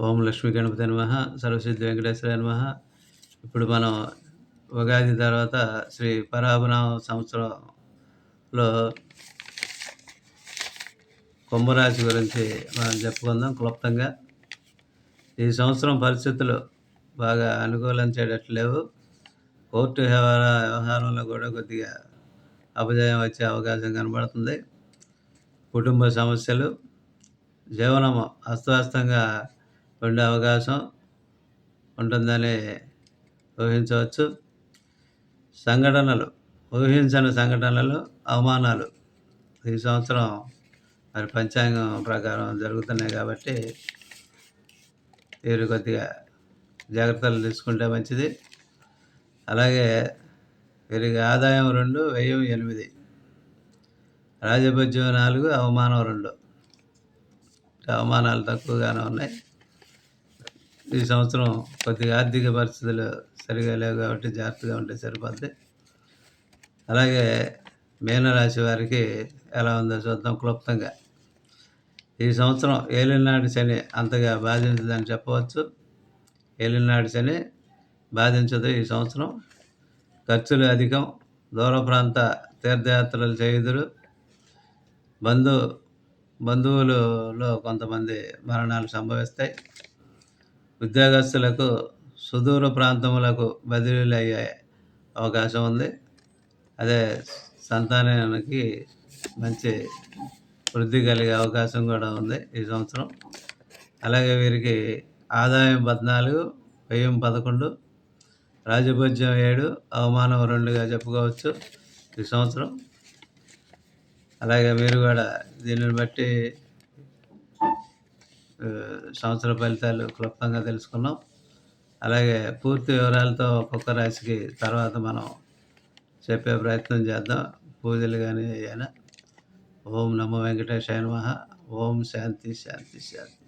ఓం లక్ష్మీ గణపతి నమః, సర్వసిద్ధి వెంకటేశ్వరాయ నమః. ఇప్పుడు మనం ఉగాది తర్వాత శ్రీ పరాభనామ సంవత్సరంలో కుంభరాశి గురించి మనం చెప్పుకుందాం క్లుప్తంగా. ఈ సంవత్సరం పరిస్థితులు బాగా అనుకూలించేటట్లు లేవు. కోర్టు వ్యవహారంలో కూడా కొద్దిగా అపజయం వచ్చే అవకాశం కనబడుతుంది. కుటుంబ సమస్యలు, జీవనం అస్తవ్యస్తంగా ఉండే అవకాశం ఉంటుందని ఊహించవచ్చు. ఊహించని సంఘటనలు, అవమానాలు ఈ సంవత్సరం మరి పంచాంగం ప్రకారం జరుగుతున్నాయి కాబట్టి వీరు కొద్దిగా జాగ్రత్తలు తీసుకుంటే మంచిది. అలాగే వీరికి ఆదాయం 2, వ్యయం 8, రాజపూజ్యం 4, అవమానం 2. అవమానాలు తక్కువగానే ఉన్నాయి. ఈ సంవత్సరం కొద్దిగా ఆర్థిక పరిస్థితులు సరిగా లేవు కాబట్టి జాగ్రత్తగా ఉంటే సరిపోద్ది. అలాగే మీనరాశి వారికి ఎలా ఉందో చూద్దాం క్లుప్తంగా. ఈ సంవత్సరం ఏలినాటి శని అంతగా బాధించదని చెప్పవచ్చు. ఏలినాటి శని బాధించదు ఈ సంవత్సరం. ఖర్చులు అధికం, దూర ప్రాంత తీర్థయాత్రలు చేయుదురు. బంధువులలో కొంతమంది మరణాలు సంభవిస్తాయి. ఉద్యోగస్తులకు సుదూర ప్రాంతములకు బదిలీలు అయ్యే అవకాశం ఉంది. అదే సంతానానికి మంచి వృద్ధి కలిగే అవకాశం కూడా ఉంది ఈ సంవత్సరం. అలాగే వీరికి ఆదాయం 14, వ్యయం 11, రాజపూజ్యం 7, అవమానం 2గా చెప్పుకోవచ్చు ఈ సంవత్సరం. అలాగే మీరు కూడా దీనిని బట్టి సంవత్సర ఫలితాలు క్లుప్తంగా తెలుసుకున్నాం. అలాగే పూర్తి వివరాలతో ఒక్కొక్క రాశికి తర్వాత మనం చెప్పే ప్రయత్నం చేద్దాం. పూజలు కానీ ఏమైనా. ఓం నమో వెంకటేశాయ నమః. ఓం శాంతి శాంతి శాంతి.